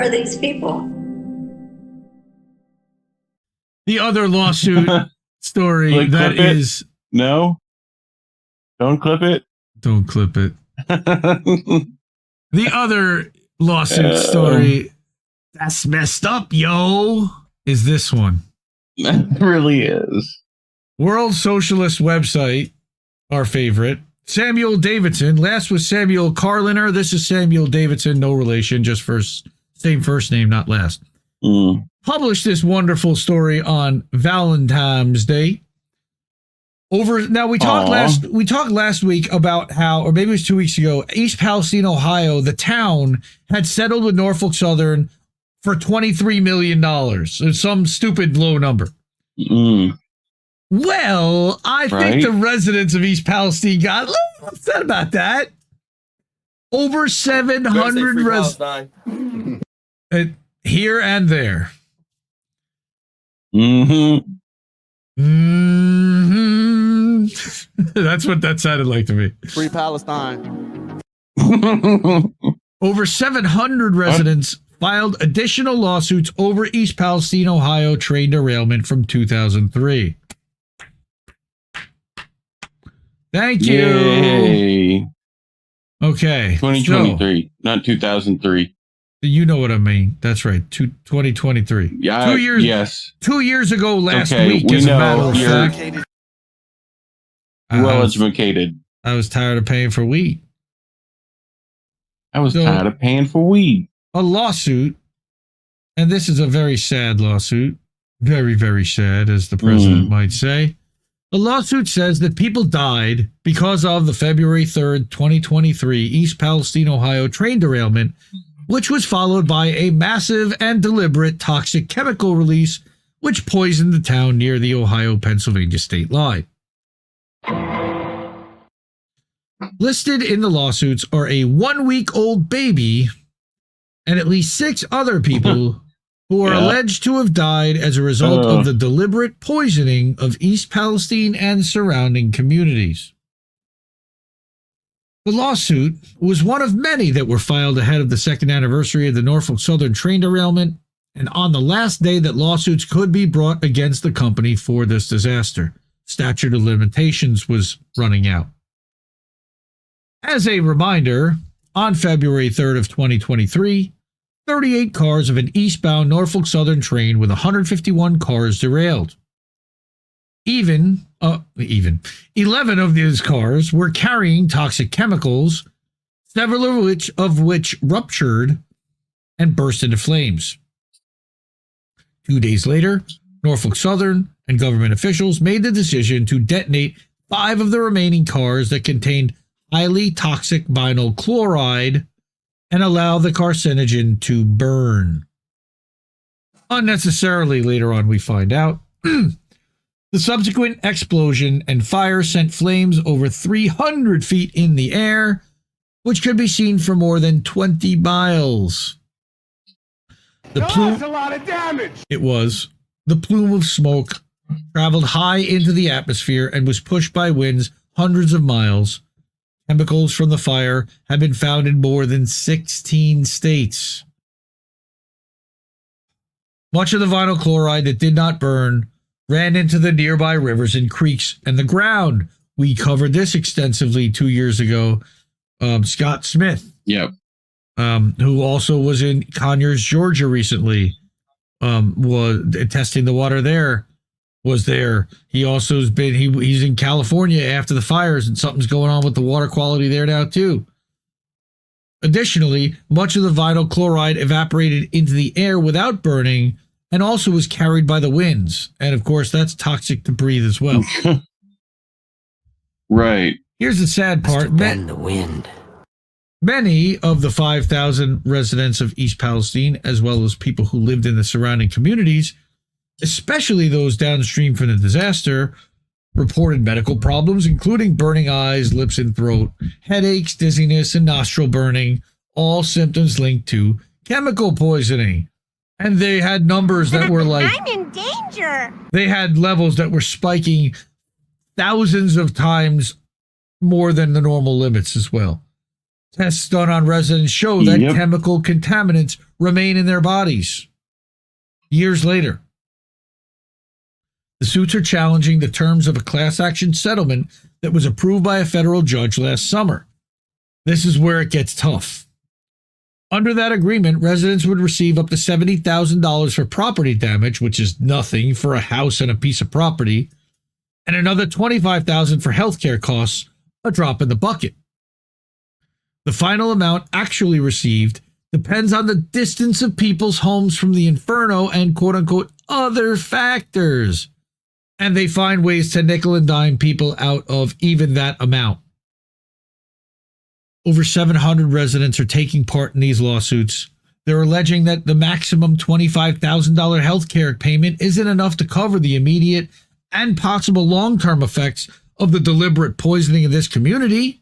are these people? The other lawsuit story that is... No? Don't clip it? Don't clip it. The other lawsuit story that's messed up, yo, is this one. It really is. World Socialist website, our favorite. Samuel Davidson. Last was Samuel Carliner. This is Samuel Davidson, no relation, just same first name, not last. Published this wonderful story on Valentine's Day. Now we talked last week about how, or maybe it was 2 weeks ago, East Palestine, Ohio, the town had settled with Norfolk Southern for $23 million. It's some stupid low number. Well, I think the residents of East Palestine got a little upset about that. Over 700 residents here and there. That's what that sounded like to me. Free Palestine. Over 700 residents filed additional lawsuits over East Palestine, Ohio train derailment from 2003. Thank you. Yay. Okay. 2023, not 2003. You know what I mean. That's right. 2023. Yeah. 2 years. Yes. 2 years ago last week, as a matter of fact. Well educated. I was tired of paying for weed. I was tired of paying for weed. A lawsuit, and this is a very sad lawsuit. Very, very sad, as the president might say. The lawsuit says that people died because of the February 3rd, 2023 East Palestine, Ohio train derailment, which was followed by a massive and deliberate toxic chemical release, which poisoned the town near the Ohio-Pennsylvania state line. Listed in the lawsuits are a 1-week-old baby and at least 6 other people who are alleged to have died as a result of the deliberate poisoning of East Palestine and surrounding communities. The lawsuit was one of many that were filed ahead of the second anniversary of the Norfolk Southern train derailment, and on the last day that lawsuits could be brought against the company for this disaster. Statute of limitations was running out. As a reminder, on February 3rd of 2023, 38 cars of an eastbound Norfolk Southern train with 151 cars derailed. 11 of these cars were carrying toxic chemicals, several of which ruptured and burst into flames. 2 days later, Norfolk Southern and government officials made the decision to detonate 5 of the remaining cars that contained highly toxic vinyl chloride and allow the carcinogen to burn. Unnecessarily, later on we find out. The subsequent explosion and fire sent flames over 300 feet in the air, which could be seen for more than 20 miles. That's a lot of damage. It was. The plume of smoke traveled high into the atmosphere and was pushed by winds hundreds of miles. Chemicals from the fire have been found in more than 16 states. Much of the vinyl chloride that did not burn ran into the nearby rivers and creeks and the ground. We covered this extensively 2 years ago. Scott Smith, who also was in Conyers, Georgia recently, was testing the water there. Was there. He also has been, he's in California after the fires, and something's going on with the water quality there now too. Additionally, much of the vinyl chloride evaporated into the air without burning and also was carried by the winds. And of course, that's toxic to breathe as well. Right. Here's the sad part. The wind. Many of the 5,000 residents of East Palestine, as well as people who lived in the surrounding communities, especially those downstream from the disaster, reported medical problems, including burning eyes, lips and throat, headaches, dizziness, and nostril burning, all symptoms linked to chemical poisoning. And they had numbers that were like... I'm in danger! They had levels that were spiking thousands of times more than the normal limits as well. Tests done on residents show that chemical contaminants remain in their bodies years later. The suits are challenging the terms of a class action settlement that was approved by a federal judge last summer. This is where it gets tough. Under that agreement, residents would receive up to $70,000 for property damage, which is nothing for a house and a piece of property, and another $25,000 for healthcare costs, a drop in the bucket. The final amount actually received depends on the distance of people's homes from the inferno and quote-unquote other factors. And they find ways to nickel and dime people out of even that amount. Over 700 residents are taking part in these lawsuits. They're alleging that the maximum $25,000 health care payment isn't enough to cover the immediate and possible long-term effects of the deliberate poisoning of this community.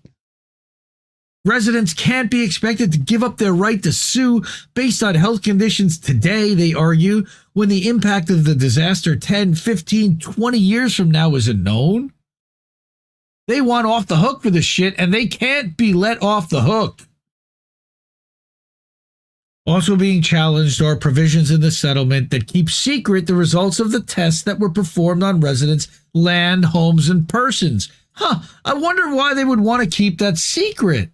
Residents can't be expected to give up their right to sue based on health conditions today, they argue, when the impact of the disaster 10, 15, 20 years from now isn't known. They want off the hook for this shit, and they can't be let off the hook. Also being challenged are provisions in the settlement that keep secret the results of the tests that were performed on residents' land, homes, and persons. I wonder why they would want to keep that secret.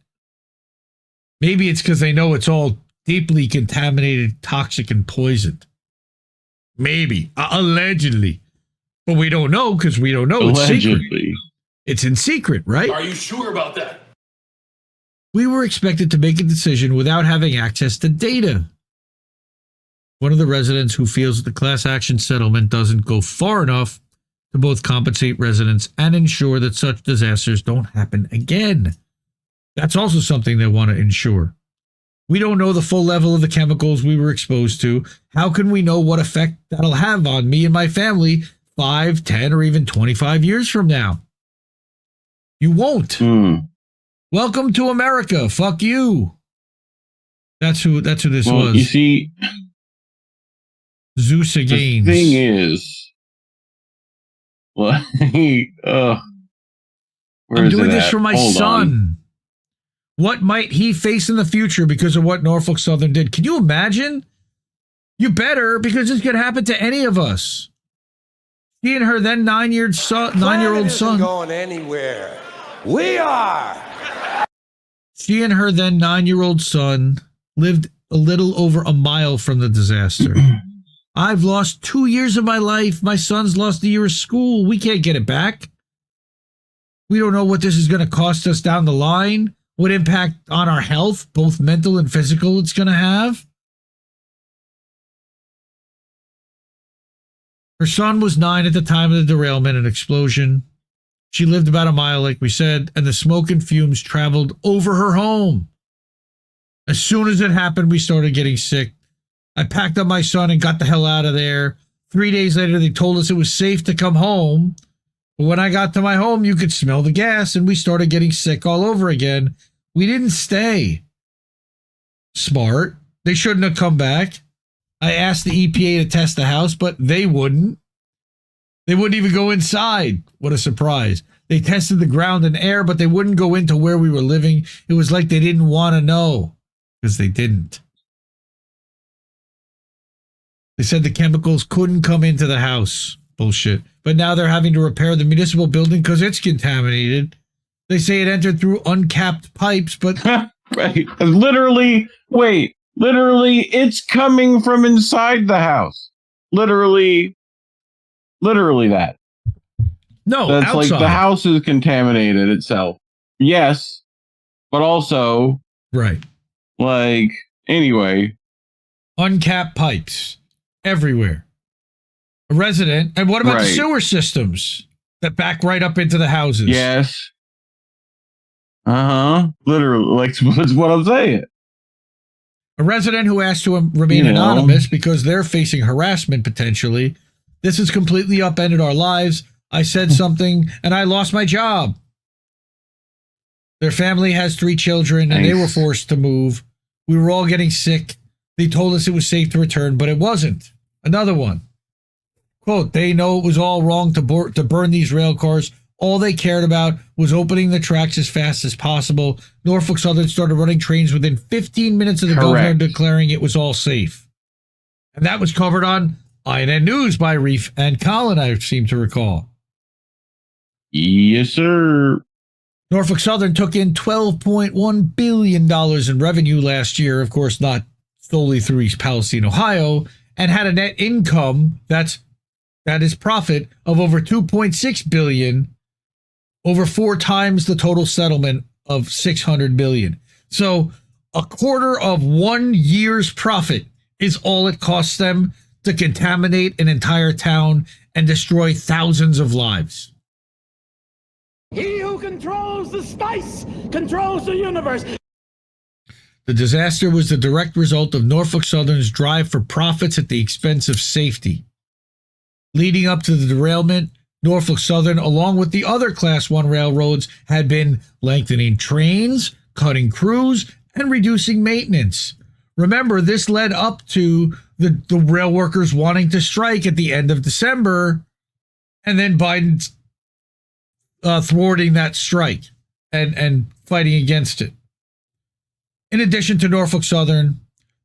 Maybe it's because they know it's all deeply contaminated, toxic, and poisoned. Maybe. Allegedly. But we don't know because we don't know. It's secret. It's in secret, right? Are you sure about that? We were expected to make a decision without having access to data. One of the residents who feels that the class action settlement doesn't go far enough to both compensate residents and ensure that such disasters don't happen again. That's also something they want to ensure. We don't know the full level of the chemicals we were exposed to. How can we know what effect that'll have on me and my family 5, 10, or even 25 years from now? You won't. Welcome to America. Fuck you. That's who this was. You see, Zeus Gaines. The thing is, I'm doing this for my son. What might he face in the future because of what Norfolk Southern did? Can you imagine? You better, because this could happen to any of us. She and her then 9-year-old son. Isn't going anywhere. We are. She and her then 9-year-old son lived a little over a mile from the disaster. I've lost 2 years of my life. My son's lost a year of school. We can't get it back. We don't know what this is going to cost us down the line. What impact on our health, both mental and physical, it's going to have. Her son was 9 at the time of the derailment and explosion. She lived about a mile, like we said, and the smoke and fumes traveled over her home. As soon as it happened, we started getting sick. I packed up my son and got the hell out of there. 3 days later, they told us it was safe to come home. But when I got to my home, you could smell the gas, and we started getting sick all over again. We didn't stay. Smart. They shouldn't have come back. I asked the EPA to test the house, but they wouldn't. They wouldn't even go inside. What a surprise. They tested the ground and air, but they wouldn't go into where we were living. It was like they didn't want to know, because they didn't. They said the chemicals couldn't come into the house. Bullshit. But now they're having to repair the municipal building because it's contaminated. They say it entered through uncapped pipes, but... Right. Literally, it's coming from inside the house. Literally that. No, that's outside. Like the house is contaminated itself. Yes, but also... Right. Like, anyway. Uncapped pipes. Everywhere. A resident. And what about the sewer systems that back right up into the houses? Yes. Literally, like, that's what I'm saying. A resident who asked to remain anonymous because they're facing harassment potentially. This has completely upended our lives. I said something and I lost my job. Their family has 3 children and they were forced to move. We were all getting sick. They told us it was safe to return, but it wasn't. Another one. Quote, they know it was all wrong to burn these rail cars. All they cared about was opening the tracks as fast as possible. Norfolk Southern started running trains within 15 minutes of the governor declaring it was all safe. And that was covered on INN News by Reef and Colin, I seem to recall. Yes, sir. Norfolk Southern took in $12.1 billion in revenue last year, of course, not solely through East Palestine, Ohio, and had a net income, that is profit, of over $2.6 billion, over 4 times the total settlement of $600 billion. So a quarter of 1 year's profit is all it costs them to contaminate an entire town and destroy thousands of lives. He who controls the spice controls the universe. The disaster was the direct result of Norfolk Southern's drive for profits at the expense of safety. Leading up to the derailment, Norfolk Southern, along with the other Class 1 railroads, had been lengthening trains, cutting crews, and reducing maintenance. Remember, this led up to the rail workers wanting to strike at the end of December, and then Biden's thwarting that strike and fighting against it. In addition to Norfolk Southern,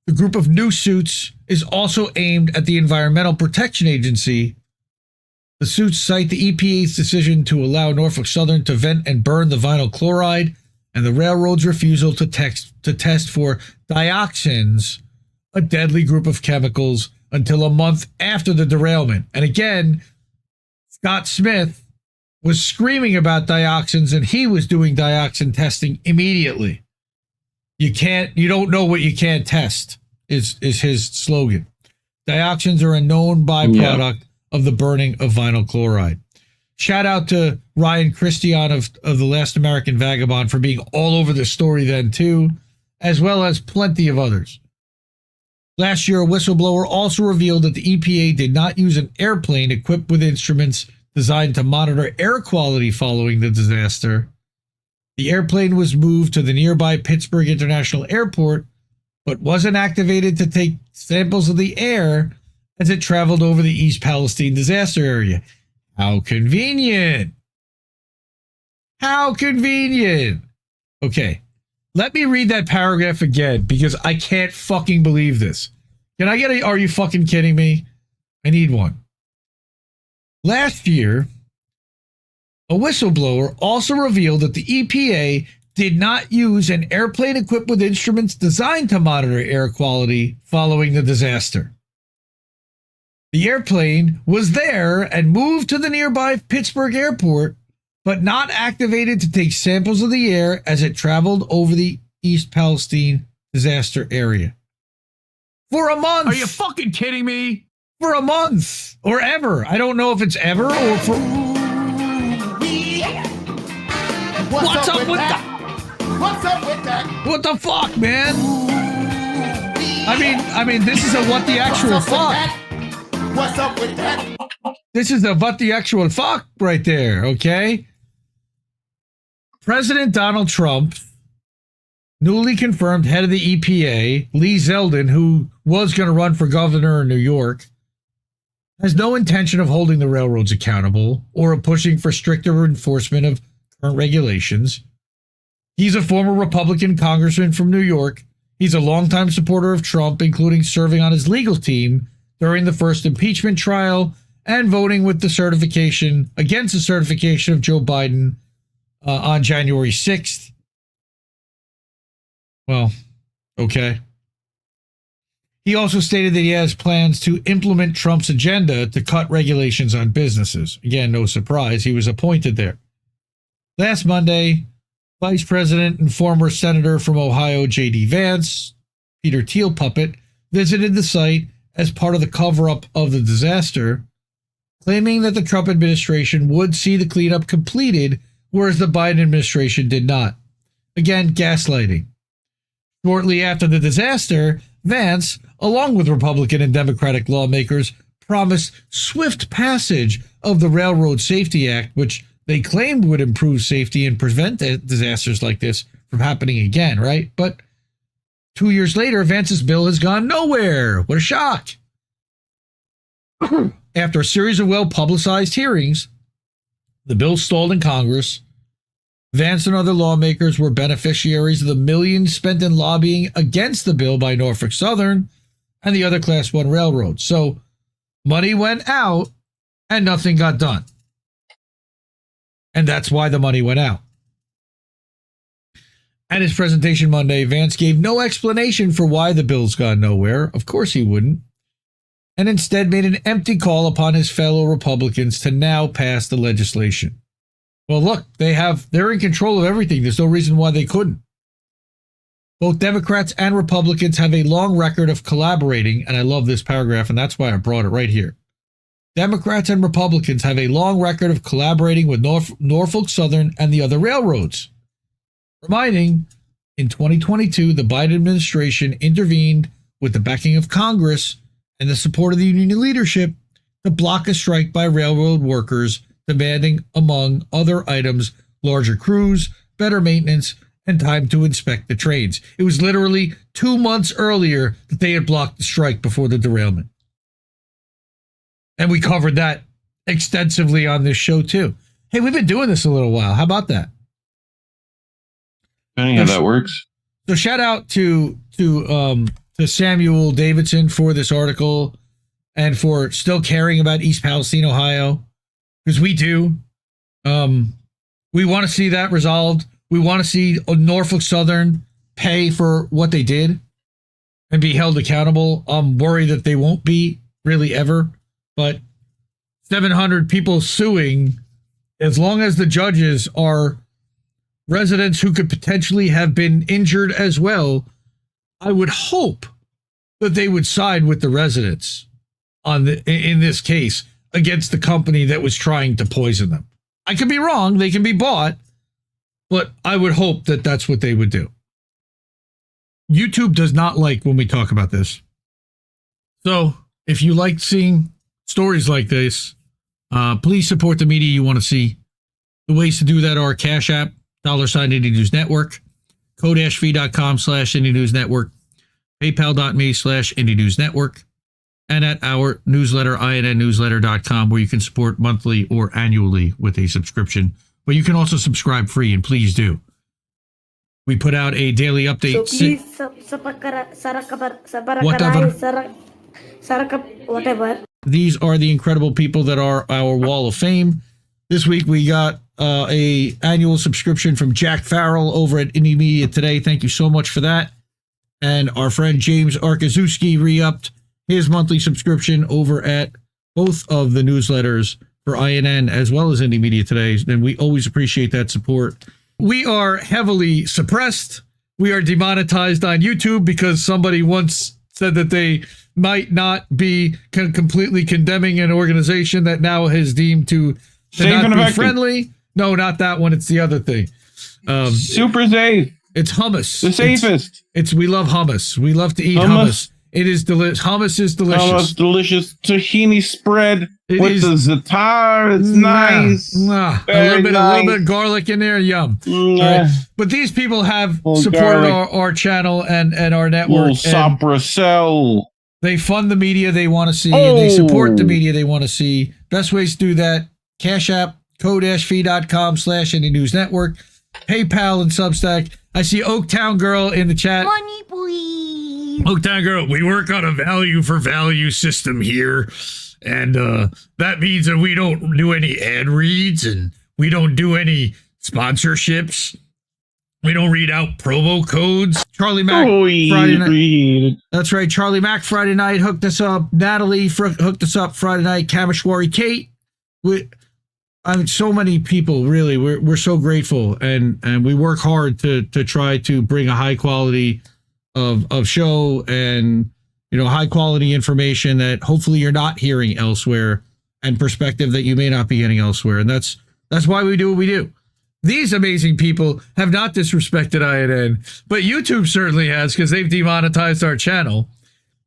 the group of new suits is also aimed at the Environmental Protection Agency. The suits cite the EPA's decision to allow Norfolk Southern to vent and burn the vinyl chloride and the railroad's refusal to test for dioxins, a deadly group of chemicals, until a month after the derailment. And again, Scott Smith was screaming about dioxins, and he was doing dioxin testing immediately. You don't know what you can't test, is his slogan. Dioxins are a known byproduct of the burning of vinyl chloride. Shout out to Ryan Christian of The Last American Vagabond for being all over the story then too, as well as plenty of others. Last year, a whistleblower also revealed that the EPA did not use an airplane equipped with instruments designed to monitor air quality following the disaster. The airplane was moved to the nearby Pittsburgh International Airport, but wasn't activated to take samples of the air as it traveled over the East Palestine disaster area. How convenient. How convenient. Okay, let me read that paragraph again because I can't fucking believe this. Can I get a, are you fucking kidding me? I need one. Last year, a whistleblower also revealed that the EPA did not use an airplane equipped with instruments designed to monitor air quality following the disaster. The airplane was there and moved to the nearby Pittsburgh airport, but not activated to take samples of the air as it traveled over the East Palestine disaster area. For a month! Are you fucking kidding me? For a month! Or ever. I don't know if it's ever or for... What's up with that? What's up with that? What the fuck, man? I mean, this is a what the actual fuck. What's up with that? This is a what the actual fuck right there, okay? President Donald Trump, newly confirmed head of the EPA, Lee Zeldin, who was going to run for governor in New York, has no intention of holding the railroads accountable or of pushing for stricter enforcement of current regulations. He's a former Republican congressman from New York. He's a longtime supporter of Trump, including serving on his legal team during the first impeachment trial and voting with the certification against the certification of Joe Biden on January 6th. Well, okay. He also stated that he has plans to implement Trump's agenda to cut regulations on businesses. Again, no surprise, he was appointed there. Last Monday, Vice President and former Senator from Ohio, J.D. Vance, Peter Thiel puppet, visited the site as part of the cover-up of the disaster, claiming that the Trump administration would see the cleanup completed, whereas the Biden administration did not. Again, gaslighting. Shortly after the disaster, Vance, along with Republican and Democratic lawmakers, promised swift passage of the Railroad Safety Act, which they claimed would improve safety and prevent disasters like this from happening again, right? But 2 years later, Vance's bill has gone nowhere. What a shock. After a series of well-publicized hearings, The bill stalled in Congress. Vance and other lawmakers were beneficiaries of the millions spent in lobbying against the bill by Norfolk Southern and the other Class 1 railroads. So money went out and nothing got done. And that's why the money went out. At his presentation Monday, Vance gave no explanation for why the bill's gone nowhere. Of course he wouldn't. And instead made an empty call upon his fellow Republicans to now pass the legislation. Well, look, they're in control of everything. There's no reason why they couldn't. Both Democrats and Republicans have a long record of collaborating, and I love this paragraph, and that's why I brought it right here. Democrats and Republicans have a long record of collaborating with Norfolk Southern and the other railroads. Reminding, in 2022, the Biden administration intervened with the backing of Congress and the support of the union leadership to block a strike by railroad workers demanding, among other items, larger crews, better maintenance, and time to inspect the trains. It was literally 2 months earlier that they had blocked the strike before the derailment. And we covered that extensively on this show, too. Hey, we've been doing this a little while. How about that? Funny how that works. So shout out to Samuel Davidson for this article and for still caring about East Palestine, Ohio. Because we do. We want to see that resolved. We want to see Norfolk Southern pay for what they did and be held accountable. I'm worried that they won't be really ever. But 700 people suing, as long as the judges are residents who could potentially have been injured as well, I would hope that they would side with the residents in this case against the company that was trying to poison them. I could be wrong. They can be bought, but I would hope that that's what they would do. YouTube does not like when we talk about this. So if you like seeing stories like this, please support the media you want to see. The ways to do that are Cash App, $, Indie News Network, code-v.com/Indie News Network, paypal.me/Indie News Network, and at our newsletter, innewsletter.com, where you can support monthly or annually with a subscription. But you can also subscribe free, and please do. We put out a daily update. So please, whatever. These are the incredible people that are our wall of fame. This week we got a annual subscription from Jack Farrell over at Indie Media Today. Thank you so much for that. And our friend James Arkazewski re-upped his monthly subscription over at both of the newsletters for INN as well as Indie Media Today. And we always appreciate that support. We are heavily suppressed. We are demonetized on YouTube because somebody once said that they might not be completely condemning an organization that now has deemed to not be friendly. No, not that one. It's the other thing. Super safe. It's hummus. The safest. It's we love hummus. We love to eat hummus. It is delicious. Hummus is delicious. Hummus, delicious tahini spread with the za'atar. It's nice. A little bit of garlic in there. Yum. Right. But these people have supported our channel and our network. Sabracel. They fund the media they want to see, and they support the media they want to see. Best ways to do that: Cash App, code-v.com/Indie News Network, PayPal, and Substack. I see Oaktown Girl in the chat. Money, please. Oaktown Girl, we work on a value for value system here, and that means that we don't do any ad reads and we don't do any sponsorships. We don't read out promo codes. Charlie Mack Friday night. That's right. Charlie Mack Friday night hooked us up. Natalie hooked us up Friday night. Kameshwari Kate. So many people, really. We're so grateful, and we work hard to try to bring a high quality of show and high quality information that hopefully you're not hearing elsewhere, and perspective that you may not be getting elsewhere. And that's why we do what we do. These amazing people have not disrespected INN, but YouTube certainly has, because they've demonetized our channel.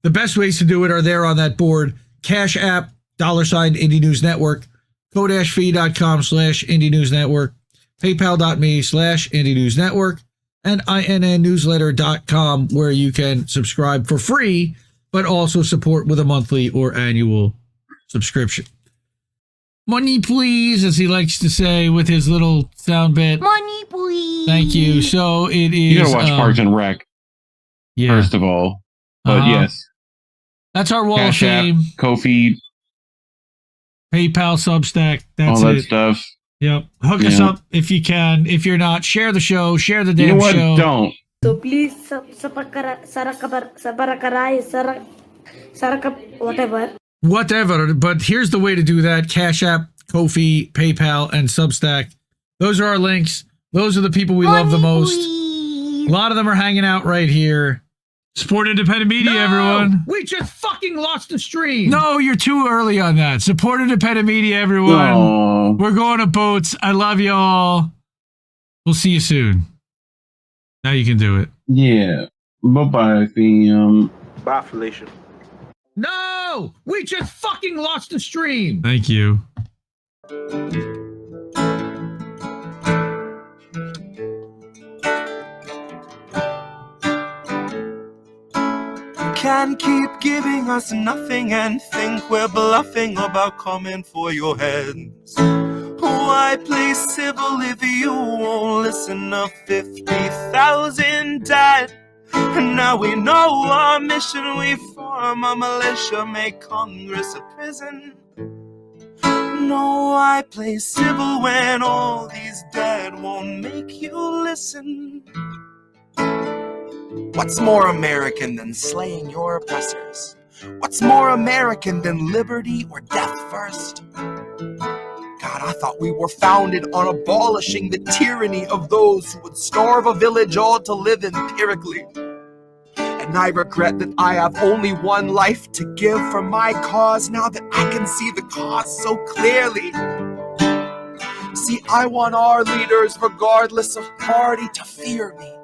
The best ways to do it are there on that board. Cash App, $Indie News Network, code-v.com/Indie News Network, paypal.me/Indie News Network, and INNnewsletter.com, where you can subscribe for free, but also support with a monthly or annual subscription. Money, please, as he likes to say with his little sound bit. Money, please. Thank you. So it is. You gotta watch Parks and Rec, first of all. But yes. That's our wall Cash of App, fame. Ko-fi, PayPal, Substack. That's all that it. stuff. Yep. Hook us up if you can. If you're not, share the show. Share the damn You know what? show. Don't. So please, whatever. Whatever. But here's the way to do that. Cash App, Ko-fi, PayPal, and Substack. Those are our links. Those are the people we love the most. Please. A lot of them are hanging out right here. Support independent media, everyone. We just fucking lost the stream. No, you're too early on that. Support independent media, everyone. No. We're going to boats. I love you all. We'll see you soon. Now you can do it. Yeah. Bye-bye, fam. Bye, Felicia. No, we just fucking lost the stream. Thank you. Can't keep giving us nothing and think we're bluffing about coming for your heads. Why play civil if you won't listen to 50,000 dead? And now we know our mission, we form a militia, make Congress a prison. No, I play civil when all these dead won't make you listen. What's more American than slaying your oppressors? What's more American than liberty or death first? God, I thought we were founded on abolishing the tyranny of those who would starve a village all to live empirically. And I regret that I have only one life to give for my cause now that I can see the cause so clearly. See, I want our leaders, regardless of party, to fear me.